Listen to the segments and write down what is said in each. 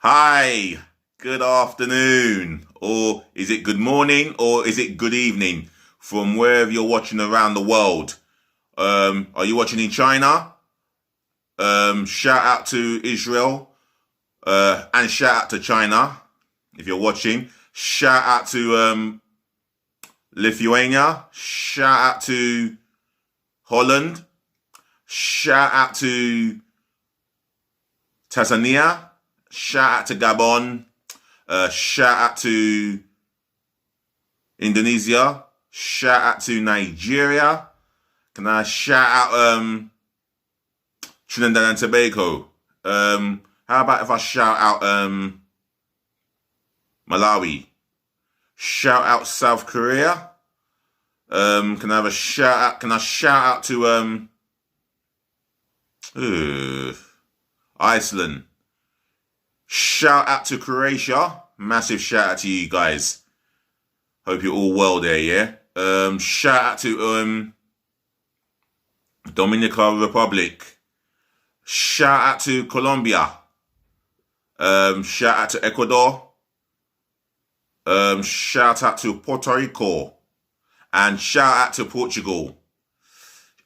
Hi, good afternoon, or is it good morning, or is it good evening from wherever you're watching around the world? Are you watching in China? Shout out to Israel, and shout out to China if you're watching. Shout out to Lithuania. Shout out to Holland. Shout out to Tanzania. Shout out to Gabon. Shout out to Indonesia. Shout out to Nigeria. Can I shout out Trinidad and Tobago? How about if I shout out Malawi? Shout out South Korea. Can I have a shout out? Can I shout out to Iceland? Shout out to Croatia. Massive shout out to you guys. Hope you're all well there, yeah? Shout out to Dominican Republic. Shout out to Colombia. Shout out to Ecuador. Shout out to Puerto Rico. And shout out to Portugal.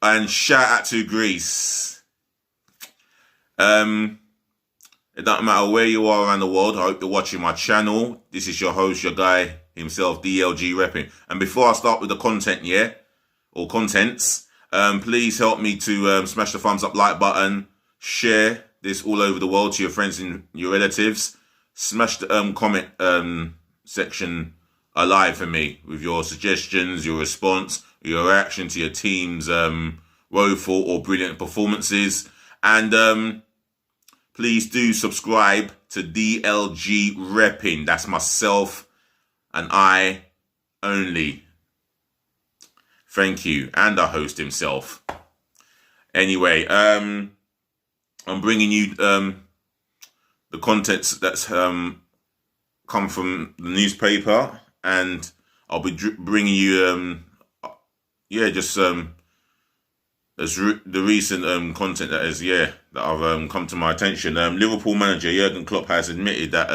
And shout out to Greece. It doesn't matter where you are around the world. I hope you're watching my channel. This is your host, your guy himself, DLG Reppin. And before I start with the content, or contents, please help me to smash the thumbs up like button, share this all over the world to your friends and your relatives. Smash the comment section alive for me with your suggestions, your response, your reaction to your team's woeful or brilliant performances. And please do subscribe to DLG Reppin. That's myself and I only. Thank you. And our host himself. Anyway, I'm bringing you the contents that's come from the newspaper, and I'll be bringing you the recent content that I've come to my attention. Liverpool manager Jurgen Klopp has admitted that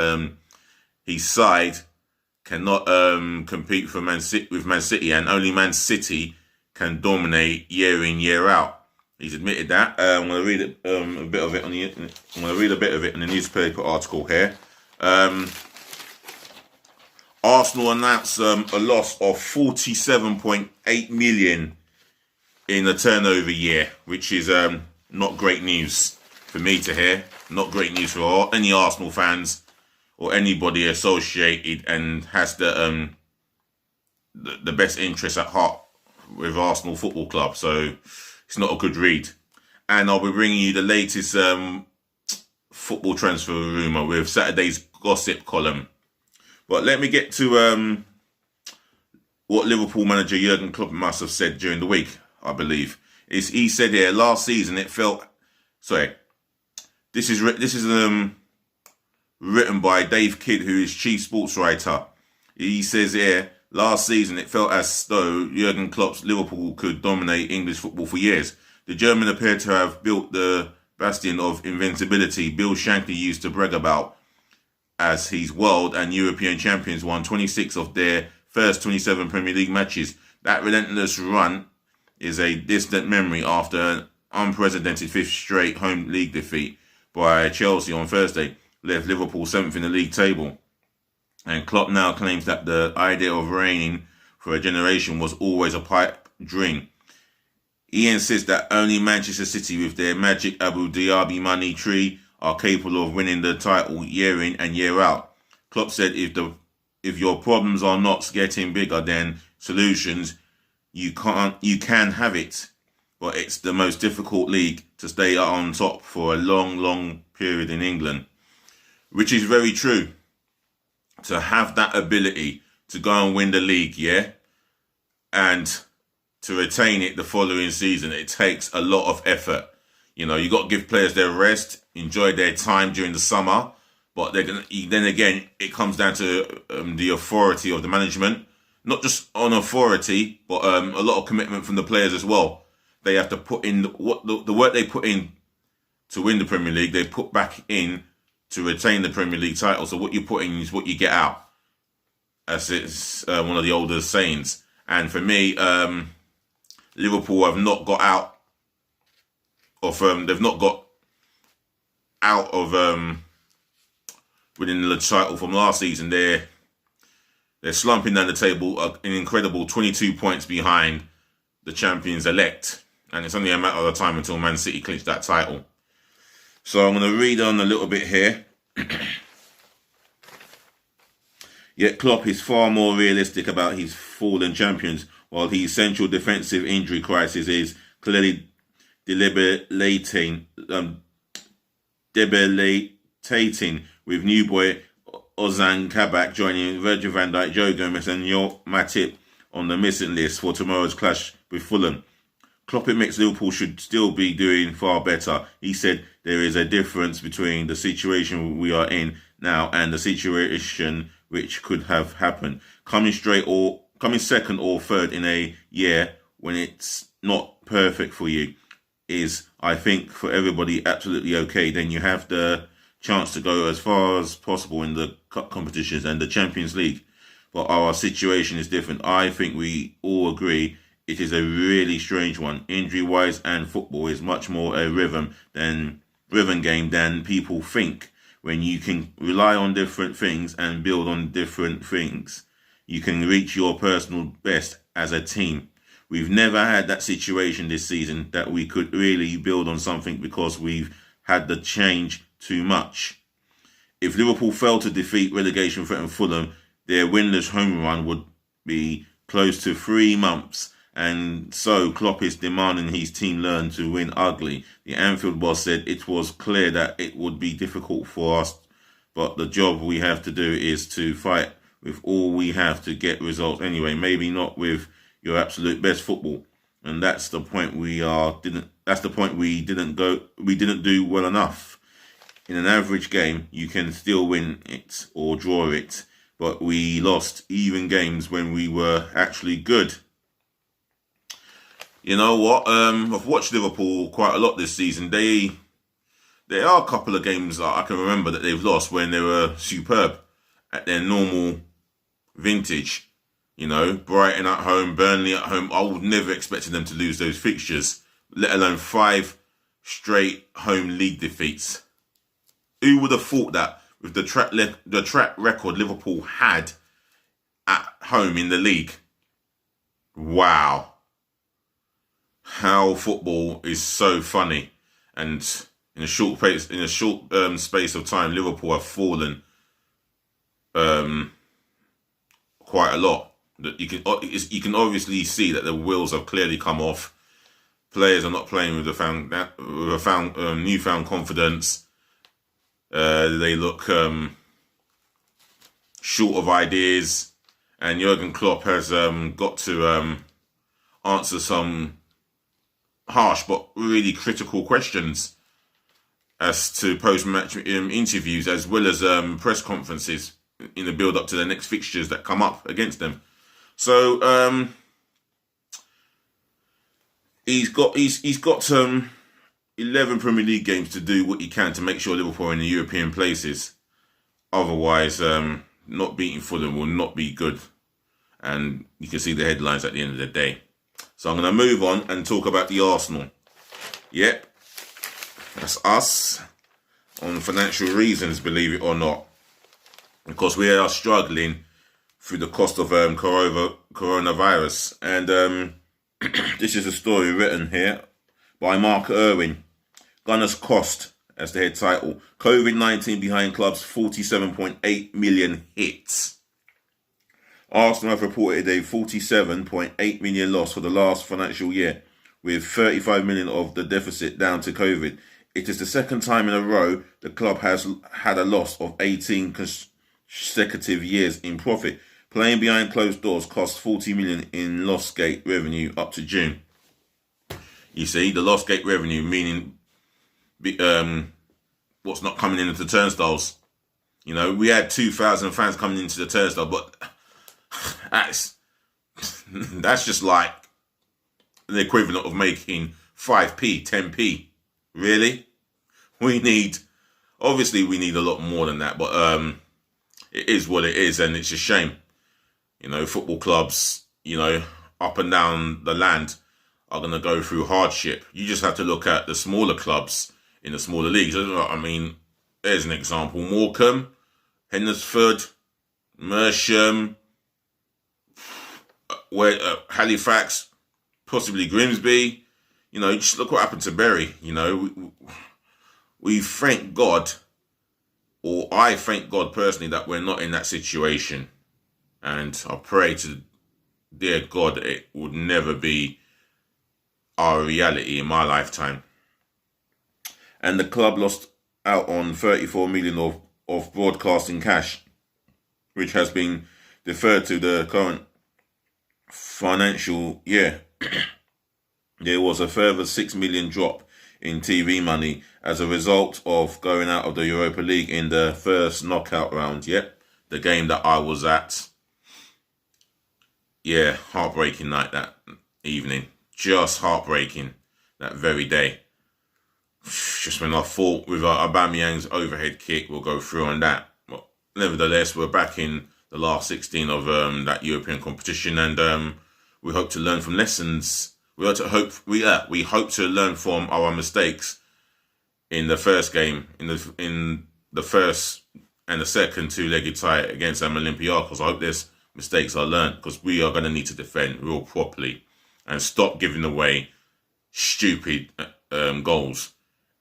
his side cannot compete with Man City, and only Man City can dominate year in, year out. He's admitted that. I'm going to read a bit of it in the newspaper article here. Arsenal announced a loss of 47.8 million in a turnover year, which is not great news for me to hear. Not great news for any Arsenal fans or anybody associated and has the best interest at heart with Arsenal Football Club. So it's not a good read. And I'll be bringing you the latest football transfer rumour with Saturday's gossip column. But let me get to what Liverpool manager Jurgen Klopp must have said during the week, I believe. He said here, last season it felt... Sorry. This is written by Dave Kidd, who is chief sports writer. He says here, last season it felt as though Jurgen Klopp's Liverpool could dominate English football for years. The German appeared to have built the bastion of invincibility Bill Shankly used to brag about, as his world and European champions won 26 of their first 27 Premier League matches. That relentless run is a distant memory after an unprecedented fifth straight home league defeat by Chelsea on Thursday left Liverpool 7th in the league table. And Klopp now claims that the idea of reigning for a generation was always a pipe dream. He insists that only Manchester City with their magic Abu Dhabi money tree are capable of winning the title year in and year out. Klopp said if your problems are not getting bigger than solutions, you can have it. But it's the most difficult league to stay on top for a long, long period in England. Which is very true. To have that ability to go and win the league, and to retain it the following season, it takes a lot of effort. You know, you got to give players their rest, enjoy their time during the summer. But then again, it comes down to the authority of the management. Not just on authority, but a lot of commitment from the players as well. They have to put in the work they put in to win the Premier League. They put back in to retain the Premier League title. So what you put in is what you get out, as it's one of the older sayings. And for me, Liverpool have not got out of they've not got out of winning the title from last season. They're slumping down the table, an incredible 22 points behind the champions elect, and it's only a matter of time until Man City clinch that title. So I'm going to read on a little bit here. Yet Klopp is far more realistic about his fallen champions, while his central defensive injury crisis is clearly debilitating with new boy Ozan Kabak joining Virgil van Dijk, Joe Gomez and Yo Matip on the missing list for tomorrow's clash with Fulham. Klopp admits Liverpool should still be doing far better. He said there is a difference between the situation we are in now and the situation which could have happened. Coming second or third in a year when it's not perfect for you is, I think, for everybody absolutely okay. Then you have the chance to go as far as possible in the cup competitions and the Champions League. But our situation is different. I think we all agree it is a really strange one. Injury-wise, and football is much more a rhythm game than people think. When you can rely on different things and build on different things, you can reach your personal best as a team. We've never had that situation this season that we could really build on something because we've had the change too much. If Liverpool failed to defeat relegation threatened Fulham, their winless home run would be close to 3 months. And so Klopp is demanding his team learn to win ugly. The Anfield boss said it was clear that it would be difficult for us, but the job we have to do is to fight with all we have to get results anyway. Maybe not with your absolute best football, and that's the point we didn't do well enough. In an average game, you can still win it or draw it, but we lost even games when we were actually good. You know what? I've watched Liverpool quite a lot this season. There are a couple of games that I can remember that they've lost when they were superb at their normal vintage. You know, Brighton at home, Burnley at home. I would never expected them to lose those fixtures, let alone 5 straight home league defeats. Who would have thought that with the track record Liverpool had at home in the league? Wow. How football is so funny, and in a short space of time, Liverpool have fallen quite a lot. You can obviously see that the wheels have clearly come off. Players are not playing with a newfound confidence. They look short of ideas, and Jurgen Klopp has got to answer some harsh but really critical questions as to post-match interviews, as well as press conferences in the build-up to the next fixtures that come up against them. So he's got 11 Premier League games to do what he can to make sure Liverpool are in the European places. Otherwise, not beating Fulham will not be good, and you can see the headlines at the end of the day. So I'm going to move on and talk about the Arsenal. Yep, that's us on financial reasons, believe it or not, because we are struggling through the cost of coronavirus. And this is a story written here by Mark Irwin. Gunners cost as the head title. COVID-19 behind club's 47.8 million hits. Arsenal have reported a 47.8 million loss for the last financial year, with 35 million of the deficit down to COVID. It is the second time in a row the club has had a loss of 18 consecutive years in profit. Playing behind closed doors cost 40 million in lost gate revenue up to June. You see, the lost gate revenue meaning what's not coming into the turnstiles. You know, we had 2,000 fans coming into the turnstile, but that's just like the equivalent of making 5p, 10p. Really? We need Obviously, we need a lot more than that, but it is what it is, and it's a shame. Football clubs, up and down the land are going to go through hardship. You just have to look at the smaller clubs in the smaller leagues. I mean, there's an example. Morecambe, Hendersford, Mersham, Halifax, possibly Grimsby. Just look what happened to Bury. We thank God, or I thank God personally, that we're not in that situation. And I pray to dear God that it would never be our reality in my lifetime. And the club lost out on 34 million of broadcasting cash, which has been deferred to the current financial year. There was a further 6 million drop in TV money as a result of going out of the Europa League in the first knockout round. Yep, the game that I was at. Yeah, heartbreaking night that evening. Just heartbreaking that very day. Just when I thought with Aubameyang's overhead kick, we'll go through on that. But nevertheless, we're back in the last 16 of that European competition, and we hope to learn from lessons. We hope to learn from our mistakes in the first game, in the first and the second two-legged tie against Olympiacos. I hope this mistakes are learned, because we are going to need to defend real properly and stop giving away stupid goals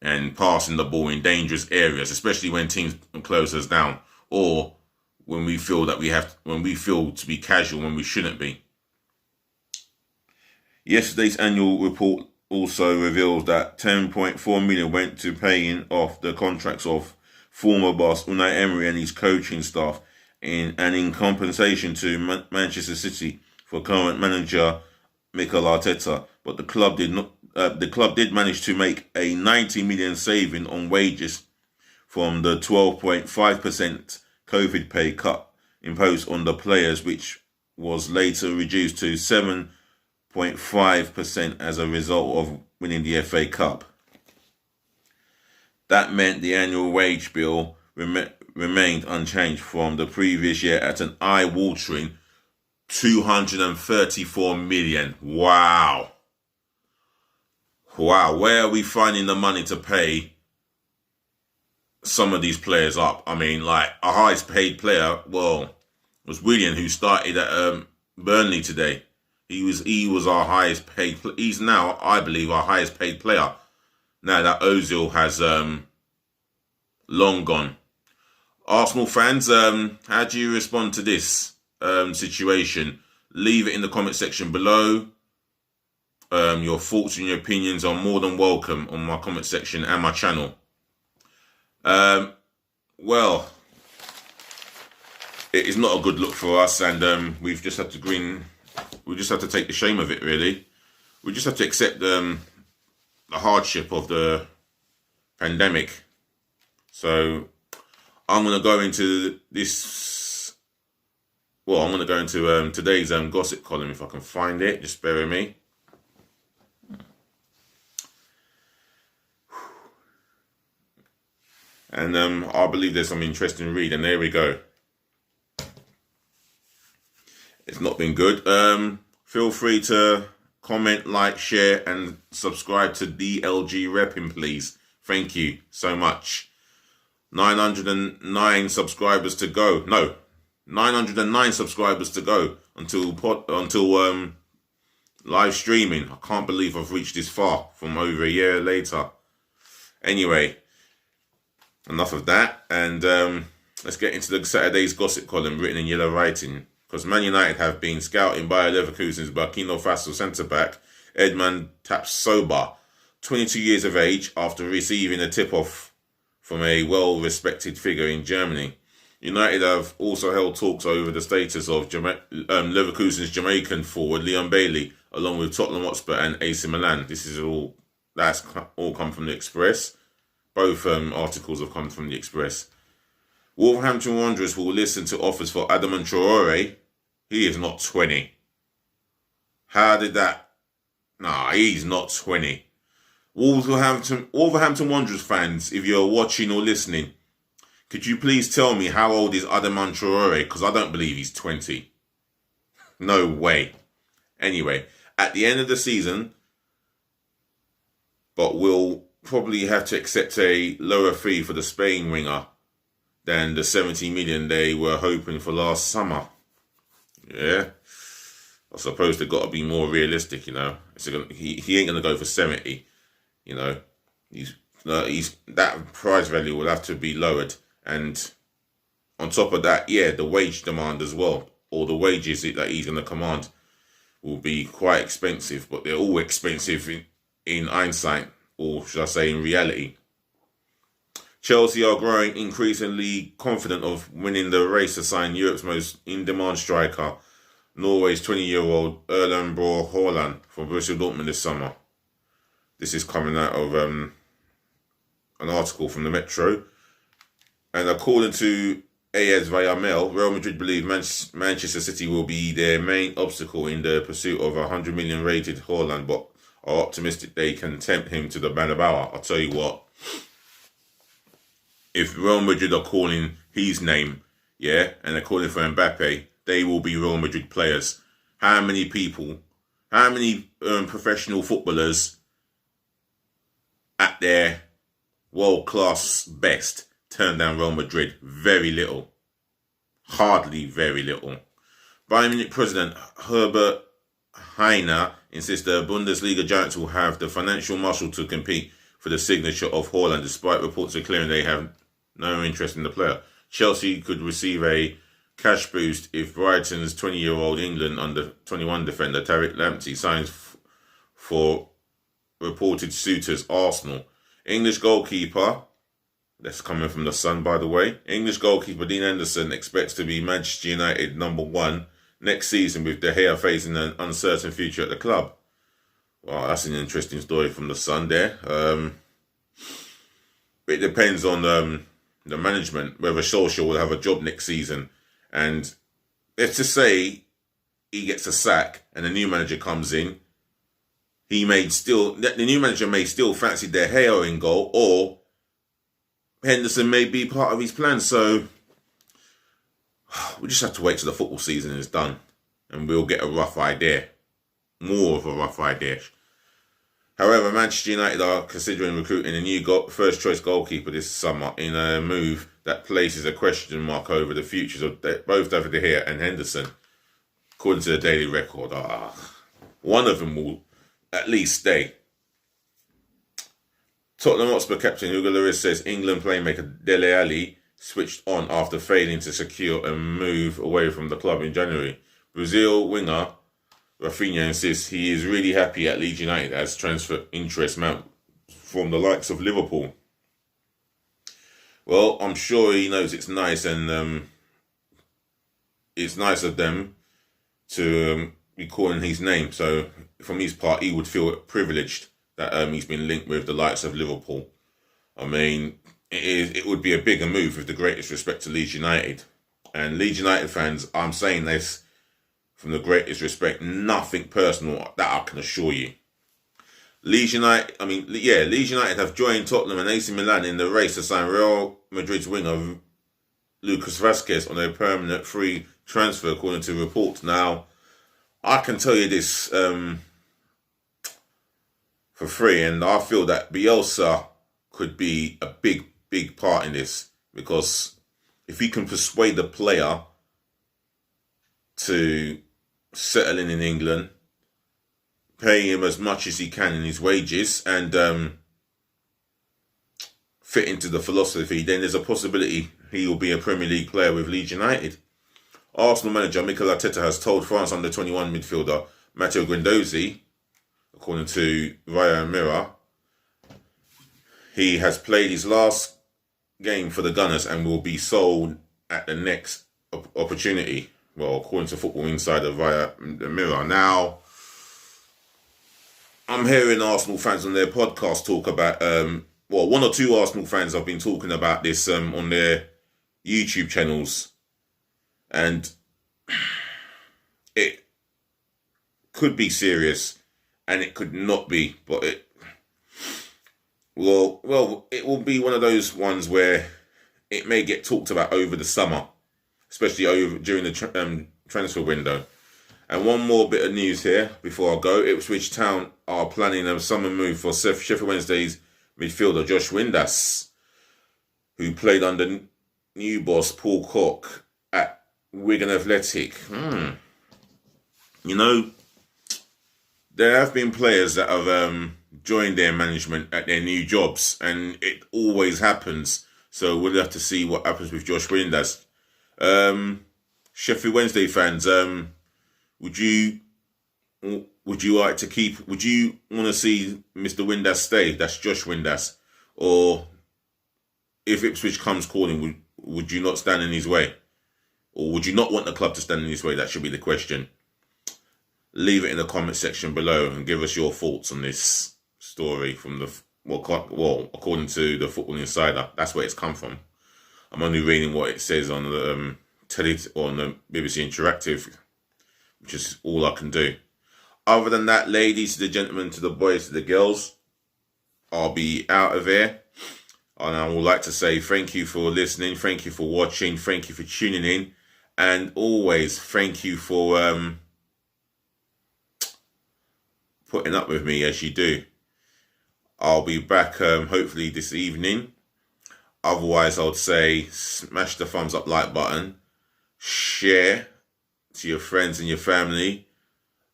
and passing the ball in dangerous areas, especially when teams close us down, or when we feel to be casual when we shouldn't be. Yesterday's annual report also reveals that 10.4 million went to paying off the contracts of former boss Unai Emery and his coaching staff, in compensation to Manchester City for current manager Mikel Arteta. But the club did manage to make a 90 million saving on wages from the 12.5% COVID pay cut imposed on the players, which was later reduced to 7.5% as a result of winning the FA Cup. That meant the annual wage bill remained unchanged from the previous year at an eye-watering 234 million. Wow. Where are we finding the money to pay some of these players up? I mean, like, our highest paid player, was Willian, who started at Burnley today. He was our highest paid. He's now, I believe, our highest paid player. Now that Ozil has long gone. Arsenal fans, how do you respond to this situation? Leave it in the comment section below. Your thoughts and your opinions are more than welcome on my comment section and my channel. Well, it is not a good look for us, and we've just had to take the shame of it, really. We just have to accept the hardship of the pandemic. So I'm going to go into this. Well, I'm going to go into today's gossip column, if I can find it. Just bear with me. And I believe there's some interesting read, and there we go. It's not been good. Feel free to comment, like, share, and subscribe to DLG Reppin, please. Thank you so much. 909 subscribers to go. No, 909 subscribers to go until live streaming. I can't believe I've reached this far from over a year later. Anyway, enough of that, and let's get into the Saturday's gossip column written in yellow writing. Because Man United have been scouting Bayer Leverkusen's Burkina Faso centre-back Edmond Tapsoba, 22 years of age, after receiving a tip-off from a well-respected figure in Germany. United have also held talks over the status of Leverkusen's Jamaican forward Leon Bailey, along with Tottenham Hotspur and AC Milan. That's all come from the Express. Both articles have come from the Express. Wolverhampton Wanderers will listen to offers for Adama Traore. He is not 20. How did that? Nah, he's not 20. Wolverhampton Wanderers fans, if you're watching or listening, could you please tell me how old is Adama Traore? Because I don't believe he's 20. No way. Anyway, at the end of the season, but we'll probably have to accept a lower fee for the Spain winger than the 70 million they were hoping for last summer. Yeah. I suppose they've got to be more realistic, He ain't going to go for 70, He's that price value will have to be lowered. And on top of that, the wage demand as well, or the wages that he's going to command will be quite expensive, but they're all expensive in hindsight, or should I say in reality. Chelsea are growing increasingly confident of winning the race to sign Europe's most in-demand striker, Norway's 20-year-old Erling Braut Haaland from Borussia Dortmund this summer. This is coming out of an article from the Metro. And according to AS via Mail, Real Madrid believe Manchester City will be their main obstacle in the pursuit of a 100 million rated Haaland, but are optimistic they can tempt him to the Bernabeu. I'll tell you what, if Real Madrid are calling his name, and they're calling for Mbappe, they will be Real Madrid players. How many professional footballers at their world-class best turn down Real Madrid? Very little. Hardly very little. Bayern Munich president Herbert Heiner insists the Bundesliga giants will have the financial muscle to compete for the signature of Haaland, despite reports declaring they have no interest in the player. Chelsea could receive a cash boost if Brighton's 20-year-old England under-21 defender Tariq Lamptey signs for reported suitors Arsenal. English goalkeeper, that's coming from The Sun by the way, English goalkeeper Dean Henderson expects to be Manchester United #1 next season, with De Gea facing an uncertain future at the club. Well, that's an interesting story from The Sun there. It depends on the management, whether Solskjaer will have a job next season. And let's just say he gets a sack and a new manager comes in. The new manager may still fancy De Gea in goal, or Henderson may be part of his plan. So we just have to wait till the football season is done and we'll get a rough idea. More of a rough idea. However, Manchester United are considering recruiting a new first-choice goalkeeper this summer in a move that places a question mark over the futures of both David De Gea and Henderson. According to the Daily Record, one of them will at least stay. Tottenham Hotspur captain Hugo Lloris says England playmaker Dele Alli switched on after failing to secure a move away from the club in January. Brazil winger Rafinha insists he is really happy at Leeds United as transfer interest mount from the likes of Liverpool. Well, I'm sure he knows it's nice, and it's nice of them to be calling his name. So from his part, he would feel privileged that he's been linked with the likes of Liverpool. I mean, it would be a bigger move with the greatest respect to Leeds United. And Leeds United fans, I'm saying this from the greatest respect, nothing personal, that I can assure you. Leeds United have joined Tottenham and AC Milan in the race to sign Real Madrid's winger Lucas Vazquez on a permanent free transfer, according to reports. Now, I can tell you this for free, and I feel that Bielsa could be a big part in this, because if he can persuade the player to settle in England, pay him as much as he can in his wages, and fit into the philosophy, then there's a possibility he will be a Premier League player with Leeds United. Arsenal manager Mikel Arteta has told France under-21 midfielder Matteo Guendouzi, according to Via Mirror, he has played his last game for the Gunners and will be sold at the next opportunity. Well, according to Football Insider via the Mirror. Now, I'm hearing Arsenal fans on their podcast talk about, one or two Arsenal fans have been talking about this on their YouTube channels. And it could be serious and it could not be, but Well, it will be one of those ones where it may get talked about over the summer, especially over during the transfer window. And one more bit of news here before I go. Ipswich Town are planning a summer move for Sheffield Wednesday's midfielder Josh Windass, who played under new boss Paul Cook at Wigan Athletic. You know, there have been players that have joined their management at their new jobs, and it always happens. So we'll have to see what happens with Josh Windass. Sheffield Wednesday fans, would you like to keep? Would you want to see Mr. Windass stay? That's Josh Windass. Or if Ipswich comes calling, would you not stand in his way? Or would you not want the club to stand in his way? That should be the question. Leave it in the comment section below and give us your thoughts on this story from according to the Football Insider. That's where it's come from. I'm only reading what it says on the on the BBC Interactive, which is all I can do. Other than that, ladies to the gentlemen, to the boys, to the girls, I'll be out of here. And I would like to say thank you for listening, thank you for watching, thank you for tuning in, and always thank you for putting up with me as you do. I'll be back hopefully this evening. Otherwise, I would say smash the thumbs up like button, share to your friends and your family,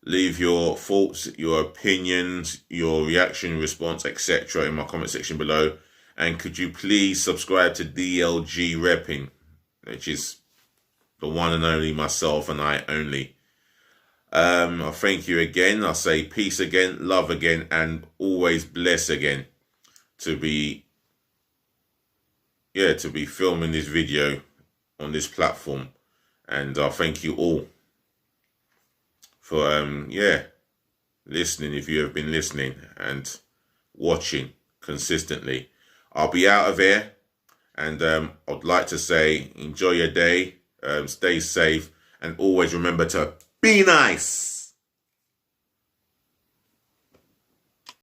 leave your thoughts, your opinions, your reaction, response, etc. in my comment section below. And could you please subscribe to DLG Reppin, which is the one and only myself and I only. I thank you again. I say peace again, love again, and always bless again to be filming this video on this platform. And I thank you all for listening, if you have been listening and watching consistently. I'll be out of here, and I'd like to say enjoy your day, stay safe, and always remember to be nice.